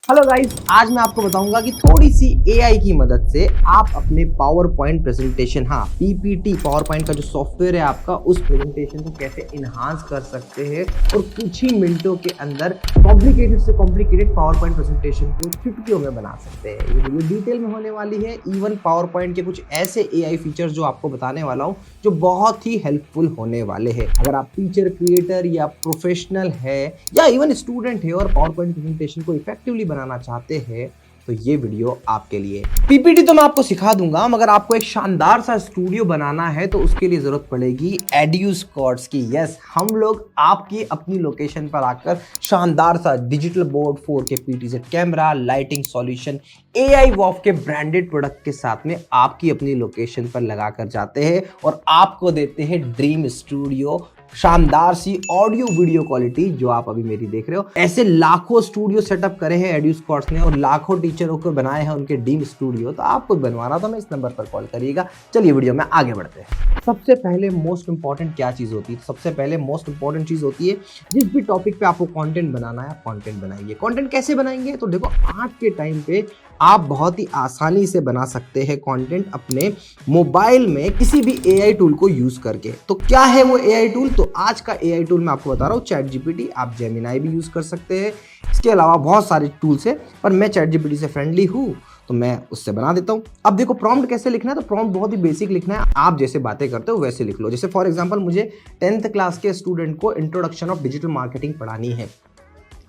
Hello guys, आज मैं आपको बताऊंगा कि थोड़ी सी एआई की मदद से आप अपने पावर पॉइंट प्रेजेंटेशन, हाँ पीपीटी, पावर पॉइंट का जो सॉफ्टवेयर है आपका, उस प्रेजेंटेशन को कैसे इनहांस कर सकते हैं और कुछ ही मिनटों के अंदर कॉम्प्लिकेटेड से कॉम्प्लिकेटेड पावर पॉइंट प्रेजेंटेशन को चुटकियों में बना सकते हैं। ये वीडियो डिटेल में होने वाली है। इवन पावर पॉइंट के कुछ ऐसे एआई फीचर्स जो आपको बताने वाला हूँ जो बहुत ही हेल्पफुल होने वाले हैं। अगर आप टीचर, क्रिएटर या प्रोफेशनल है या इवन स्टूडेंट है और पावर पॉइंट प्रेजेंटेशन को इफेक्टिवली बनाना चाहते हैं तो ये वीडियो आपके लिए। पीपीटी तो मैं आपको सिखा दूंगा, मगर आपको एक शानदार सा स्टूडियो बनाना है तो उसके लिए जरूरत पड़ेगी एड्यूस्कॉर्ड्स की। यस, हम लोग आपकी अपनी लोकेशन पर आकर शानदार सा digital board, 4K PTZ camera, lighting solution, AI वॉफ के ब्रांडेड प्रोडक्ट के साथ में आपकी अपनी लोकेशन पर लगाकर जाते हैं और आपको देते हैं ड्रीम स्टूडियो, शानदार सी ऑडियो वीडियो क्वालिटी जो आप अभी मेरी देख रहे हो। ऐसे लाखों स्टूडियो सेटअप करे हैं एड्यूस्कॉर्ड्स ने और लाखों टीचरों को बनाए हैं उनके ड्रीम स्टूडियो। तो आपको बनवाना तो मैं इस नंबर पर कॉल करिएगा। चलिए वीडियो में आगे बढ़ते हैं। सबसे पहले मोस्ट इंपॉर्टेंट क्या चीज होती है? सबसे पहले मोस्ट इंपॉर्टेंट चीज होती है, जिस भी टॉपिक पे आपको कंटेंट बनाना है, कंटेंट बनाइए। कंटेंट कैसे बनाएंगे? तो देखो, आज के टाइम पे आप बहुत ही आसानी से बना सकते हैं कंटेंट अपने मोबाइल में किसी भी एआई टूल को यूज करके। तो क्या है वो एआई टूल? तो आज का एआई टूल मैं आपको बता रहा हूँ चैट जीपीटी। आप जेमिनाई भी यूज कर सकते हैं, इसके अलावा बहुत सारे टूल्स है, पर मैं चैट जीपीटी से फ्रेंडली हूँ तो मैं उससे बना देता हूँ। अब देखो, प्रॉम्प्ट कैसे लिखना है? तो प्रॉम्प्ट बहुत ही बेसिक लिखना है। आप जैसे बातें करते हो वैसे लिख लो। जैसे फॉर एग्जांपल, मुझे 10th क्लास के स्टूडेंट को इंट्रोडक्शन ऑफ डिजिटल मार्केटिंग पढ़ानी है।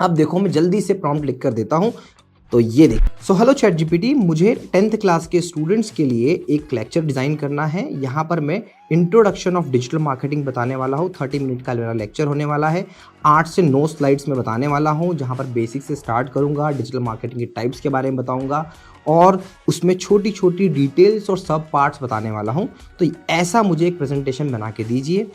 अब देखो, मैं जल्दी से प्रॉम्प्ट लिख कर देता हूँ। तो ये देख, सो हेलो चैट जीपीटी, मुझे 10th क्लास के स्टूडेंट्स के लिए एक लेक्चर डिजाइन करना है। यहाँ पर मैं इंट्रोडक्शन ऑफ डिजिटल मार्केटिंग बताने वाला हूँ। 30 मिनट का मेरा लेक्चर होने वाला है। 8 से 9 स्लाइड्स में बताने वाला हूँ, जहाँ पर बेसिक से स्टार्ट करूँगा, डिजिटल मार्केटिंग के टाइप्स के बारे में बताऊँगा और उसमें छोटी छोटी डिटेल्स और सब पार्ट्स बताने वाला हूँ। तो ऐसा मुझे एक प्रेजेंटेशन बना के दीजिए।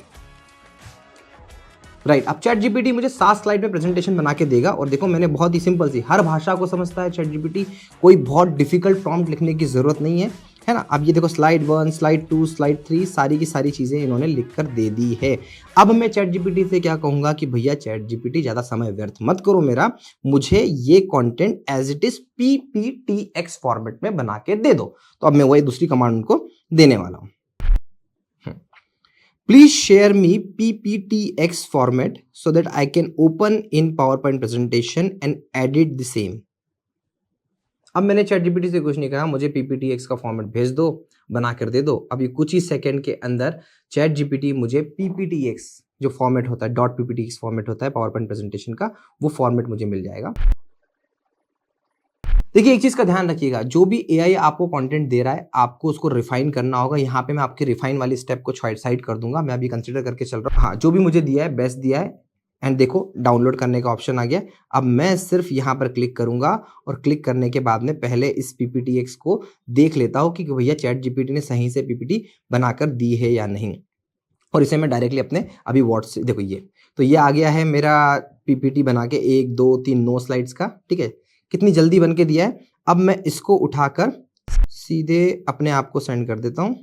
राइट, अब चैट जीपीटी मुझे 7 स्लाइड में प्रेजेंटेशन बना के देगा। और देखो, मैंने बहुत ही सिंपल सी, हर भाषा को समझता है चैट जीपीटी, कोई बहुत डिफिकल्ट प्रॉम्प्ट लिखने की जरूरत नहीं है ना। अब ये देखो, स्लाइड 1, स्लाइड 2, स्लाइड 3, सारी की सारी चीजें इन्होंने लिख कर दे दी है। अब मैं चैट जीपीटी से क्या कहूंगा कि भैया चैट जीपीटी, ज्यादा समय व्यर्थ मत करो मेरा, मुझे ये content as it is PPTX format में बना के दे दो। तो अब मैं वही दूसरी कमांड उनको देने वाला हूं। Please share me PPTX format so that I can open in PowerPoint presentation and edit the same. अब मैंने ChatGPT से कुछ नहीं कहा, मुझे PPTX का फॉर्मेट भेज दो, बना कर दे दो। अभी कुछ ही सेकंड के अंदर ChatGPT मुझे PPTX जो फॉर्मेट होता है, .pptx फॉर्मेट होता है PowerPoint प्रेजेंटेशन का, वो फॉर्मेट मुझे मिल जाएगा। देखिए, एक चीज का ध्यान रखिएगा, जो भी एआई आपको कंटेंट दे रहा है आपको उसको रिफाइन करना होगा। यहाँ पे मैं आपके रिफाइन वाली स्टेप को साइड कर दूंगा, मैं अभी कंसीडर करके चल रहा हूँ। हाँ, जो भी मुझे दिया है बेस्ट दिया है। एंड देखो, डाउनलोड करने का ऑप्शन आ गया। अब मैं सिर्फ यहाँ पर क्लिक करूंगा और क्लिक करने के बाद में पहले इस पीपीटीएक्स को देख लेता हूँ कि भैया चैट जीपीटी ने सही से पीपीटी बनाकर दी है या नहीं। और इसे मैं डायरेक्टली अपने अभी व्हाट्सएप, देखो ये आ गया है मेरा पीपीटी बना के 1 2 3 9 स्लाइड्स का। ठीक है, कितनी जल्दी बन के दिया है। अब मैं इसको उठाकर सीधे अपने आप को सेंड कर देता हूं,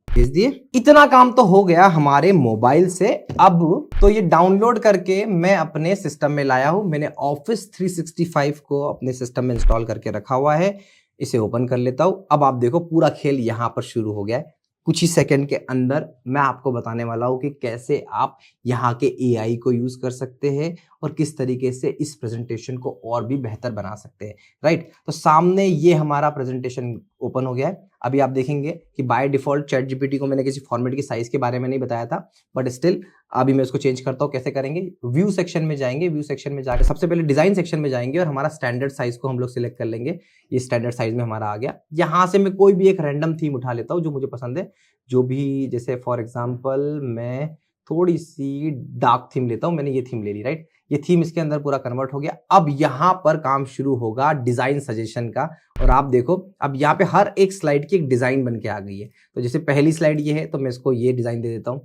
भेज दिए। इतना काम तो हो गया हमारे मोबाइल से। अब तो ये डाउनलोड करके मैं अपने सिस्टम में लाया हूं। मैंने ऑफिस 365 को अपने सिस्टम में इंस्टॉल करके रखा हुआ है। इसे ओपन कर लेता हूं। अब आप देखो, पूरा खेल यहां पर शुरू हो गया है। कुछ ही सेकंड के अंदर मैं आपको बताने वाला हूं कि कैसे आप यहाँ के एआई को यूज कर सकते हैं और किस तरीके से इस प्रेजेंटेशन को और भी बेहतर बना सकते हैं। राइट, तो सामने ये हमारा प्रेजेंटेशन ओपन हो गया है। अभी आप देखेंगे कि बाय डिफॉल्ट चैट जीपीटी को मैंने किसी फॉर्मेट की साइज के बारे में नहीं बताया था, बट स्टिल अभी मैं इसको चेंज करता हूँ। कैसे करेंगे? व्यू सेक्शन में जाएंगे। व्यू सेक्शन में जाकर सबसे पहले डिजाइन सेक्शन में जाएंगे और हमारा स्टैंडर्ड साइज को हम लोग सिलेक्ट कर लेंगे। ये स्टैंडर्ड साइज में हमारा आ गया। यहाँ से मैं कोई भी एक रैंडम थीम उठा लेता हूँ जो मुझे पसंद है, जो भी, जैसे फॉर एग्जाम्पल मैं थोड़ी सी डार्क थीम लेता हूं। मैंने ये थीम ले ली। राइट, ये थीम इसके अंदर पूरा कन्वर्ट हो गया। अब यहां पर काम शुरू होगा डिजाइन सजेशन का। और आप देखो, अब यहाँ पे हर एक स्लाइड की एक डिजाइन बन के आ गई है। तो जैसे पहली स्लाइड ये है तो मैं इसको ये डिजाइन दे देता हूं।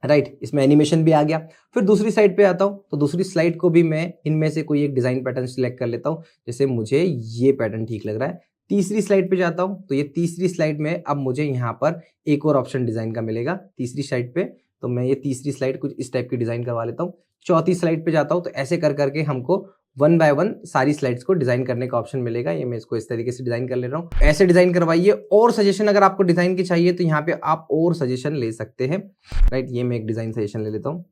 राइट, इसमें एनिमेशन भी आ गया। फिर दूसरी साइड पे आता हूं तो दूसरी स्लाइड को भी मैं इनमें से कोई एक डिजाइन पैटर्न सिलेक्ट कर लेता हूं। जैसे मुझे ये पैटर्न ठीक लग रहा है। तीसरी स्लाइड पे जाता हूं तो ये तीसरी स्लाइड में अब मुझे यहाँ पर एक और ऑप्शन डिजाइन का मिलेगा तीसरी साइड पे। तो मैं ये तीसरी स्लाइड कुछ इस टाइप की डिजाइन करवा लेता हूँ। चौथी स्लाइड पे जाता हूँ तो ऐसे कर करके हमको वन बाय वन सारी स्लाइड्स को डिजाइन करने का ऑप्शन मिलेगा। ये मैं इसको इस तरीके से डिजाइन कर ले रहा हूँ। ऐसे डिजाइन करवाइए। और सजेशन अगर आपको डिजाइन की चाहिए तो यहाँ पे आप और सजेशन ले सकते हैं, राइट। ये मैं एक डिजाइन सजेशन ले लेता हूँ।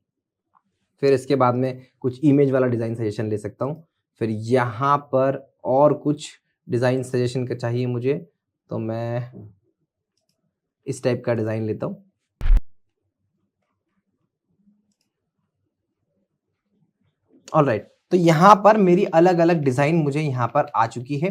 फिर इसके बाद में कुछ इमेज वाला डिजाइन सजेशन ले सकता हूँ। फिर यहाँ पर और कुछ डिजाइन सजेशन का चाहिए मुझे, तो मैं इस टाइप का डिजाइन लेता हूँ। ऑलराइट, तो यहाँ पर मेरी अलग अलग डिजाइन मुझे यहाँ पर आ चुकी है।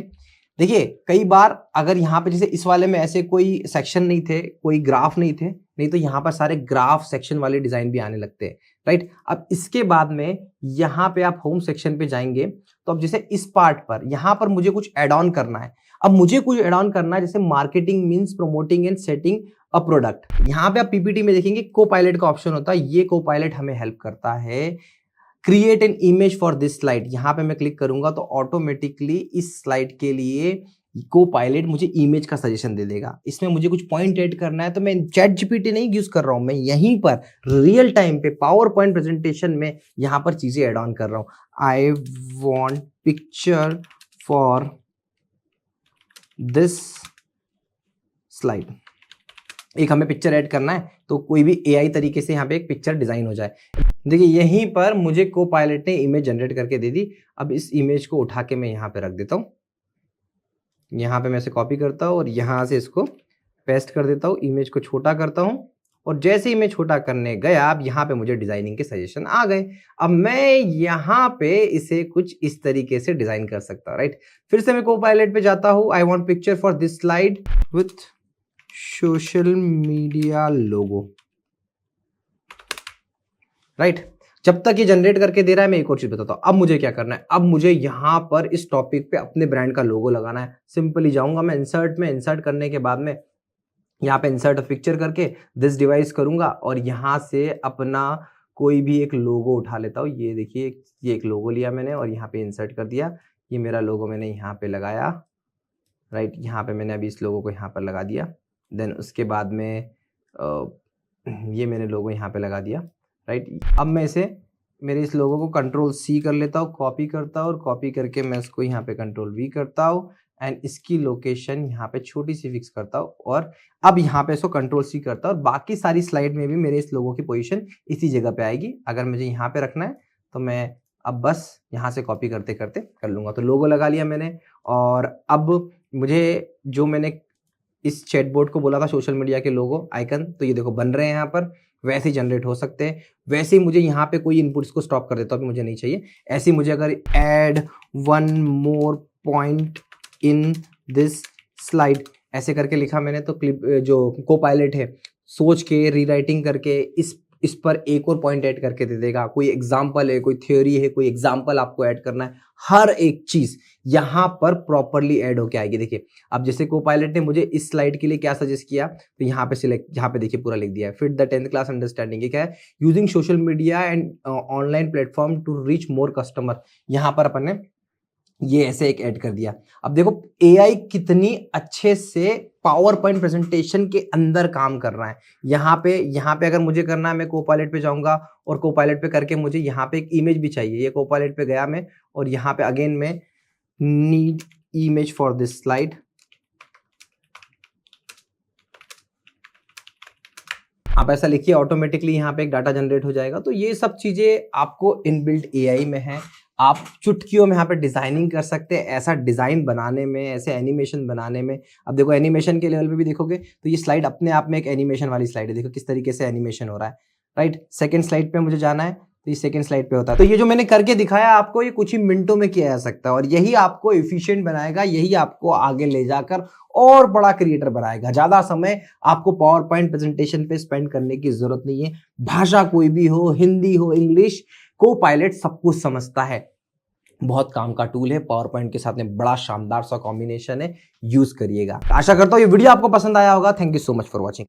देखिए कई बार अगर यहाँ पे जैसे इस वाले में ऐसे कोई सेक्शन नहीं थे, कोई ग्राफ नहीं थे, नहीं तो यहाँ पर सारे ग्राफ सेक्शन वाले डिजाइन भी आने लगते हैं, राइट। अब इसके बाद में यहाँ पे आप होम सेक्शन पे जाएंगे तो अब जैसे इस पार्ट पर यहाँ पर मुझे कुछ एड ऑन करना है। अब मुझे कुछ एड ऑन करना है, जैसे marketing means promoting and setting a product. यहाँ पे आप पीपीटी में देखेंगे को पायलट का ऑप्शन होता है। ये को पायलट हमें हेल्प करता है create an image for this slide. यहां पे मैं क्लिक करूंगा तो ऑटोमेटिकली इस स्लाइड के लिए को पायलट मुझे इमेज का सजेशन दे देगा। इसमें मुझे कुछ पॉइंट ऐड करना है तो मैं चैट जीपीटी नहीं यूज कर रहा हूं, मैं यहीं पर रियल टाइम पे पावर पॉइंट प्रेजेंटेशन में यहां पर चीजें ऐड ऑन कर रहा हूं। I want picture for this slide. एक हमें पिक्चर ऐड करना है तो कोई भी एआई तरीके से यहाँ पे एक पिक्चर डिजाइन हो जाए। देखिए यहीं पर मुझे को पायलट ने इमेज जनरेट करके दे दी। अब इस इमेज को उठा के मैं यहाँ पे रख देता हूँ। यहाँ पे मैं इसे कॉपी करता हूँ और यहाँ से इसको पेस्ट कर देता हूँ। इमेज को छोटा करता हूँ और जैसे ही मैं छोटा करने गया अब यहाँ पे मुझे डिजाइनिंग के सजेशन आ गए। अब मैं यहाँ पे इसे कुछ इस तरीके से डिजाइन कर सकता हूँ, राइट। फिर से मैं को पायलट पे जाता हूँ। I want picture for this slide with social media logo, right. जब तक ये जनरेट करके दे रहा है मैं एक और चीज बताता हूं। अब मुझे क्या करना है, अब मुझे यहां पर इस टॉपिक पे अपने ब्रांड का लोगो लगाना है। सिंपली जाऊंगा मैं इंसर्ट में, इंसर्ट करने के बाद में यहाँ पे इंसर्ट पिक्चर करके दिस डिवाइस करूंगा और यहां से अपना कोई भी एक लोगो उठा लेता हूँ। ये देखिए ये एक लोगो लिया मैंने और यहाँ पे इंसर्ट कर दिया। ये मेरा लोगो मैंने यहाँ पे लगाया, राइट। यहाँ पे मैंने अभी इस लोगो को यहाँ पर लगा दिया। देन उसके बाद में ये मैंने लोगो यहाँ पे लगा दिया, राइट। अब मैं इसे मेरे इस लोगो को कंट्रोल सी कर लेता हूँ, कॉपी करता हूँ और कॉपी करके मैं इसको यहाँ पे कंट्रोल वी करता हूँ एंड इसकी लोकेशन यहाँ पे छोटी सी फिक्स करता हूँ और अब यहाँ पे इसको कंट्रोल सी करता हूँ और बाकी सारी स्लाइड में भी मेरे इस लोगो की पोजीशन इसी जगह पे आएगी। अगर मुझे यहाँ पे रखना है तो मैं अब बस यहाँ से कॉपी करते करते कर लूंगा। तो लोगो लगा लिया मैंने और अब मुझे जो मैंने इस चैटबॉट को बोला था सोशल मीडिया के लोगो आइकन, तो ये देखो बन रहे हैं यहाँ पर, वैसे ही जनरेट हो सकते हैं। वैसे ही मुझे यहाँ पे कोई इनपुट्स को स्टॉप कर देता हूँ, मुझे नहीं चाहिए। ऐसे ही मुझे अगर add one more point in this slide ऐसे करके लिखा मैंने तो क्लिप जो को पायलट है सोच के रीराइटिंग करके इस पर एक और पॉइंट ऐड करके दे देगा। कोई एग्जाम्पल है, कोई थ्योरी है, कोई एग्जाम्पल आपको ऐड करना है, हर एक चीज यहां पर प्रॉपरली ऐड होके आएगी। देखिए अब जैसे को पायलट ने मुझे इस स्लाइड के लिए क्या सजेस्ट किया तो यहाँ पे सिलेक्ट, यहाँ पे देखिए पूरा लिख दिया है fit the 10th class understanding. ये क्या है, using social media and online platform to reach more customer. यहाँ पर अपन ने ये ऐसे एक ऐड कर दिया। अब देखो एआई कितनी अच्छे से पावर पॉइंट प्रेजेंटेशन के अंदर काम कर रहा है। यहाँ पे अगर मुझे करना है मैं कोपायलट पे जाऊंगा और कोपायलट पे करके मुझे यहाँ पे एक इमेज भी चाहिए। ये कोपायलट पे गया मैं और यहाँ पे अगेन मैं need image for this slide. आप ऐसा लिखिए, ऑटोमेटिकली यहाँ पे एक डाटा जनरेट हो जाएगा। तो ये सब चीजें आपको इनबिल्ट एआई में है। आप चुटकियों में यहाँ पे डिजाइनिंग कर सकते हैं। ऐसा डिजाइन बनाने में, ऐसे एनिमेशन बनाने में, अब देखो एनिमेशन के लेवल पे भी देखोगे तो ये स्लाइड अपने आप में एक एनिमेशन वाली स्लाइड है। देखो किस तरीके से एनिमेशन हो रहा है, राइट। सेकंड स्लाइड पे मुझे जाना है तो ये सेकंड स्लाइड पे होता है। तो ये जो मैंने करके दिखाया आपको, ये कुछ ही मिनटों में किया जा सकता है और यही आपको एफिशिएंट बनाएगा, यही आपको आगे ले जाकर और बड़ा क्रिएटर बनाएगा। ज्यादा समय आपको पावर पॉइंट प्रेजेंटेशन पे स्पेंड करने की जरूरत नहीं है। भाषा कोई भी हो, हिंदी हो, इंग्लिश, कोपायलट सब कुछ समझता है। बहुत काम का टूल है, पावर पॉइंट के साथ में बड़ा शानदार सा कॉम्बिनेशन है, यूज करिएगा। आशा करता हूं ये वीडियो आपको पसंद आया होगा। Thank you so much for watching.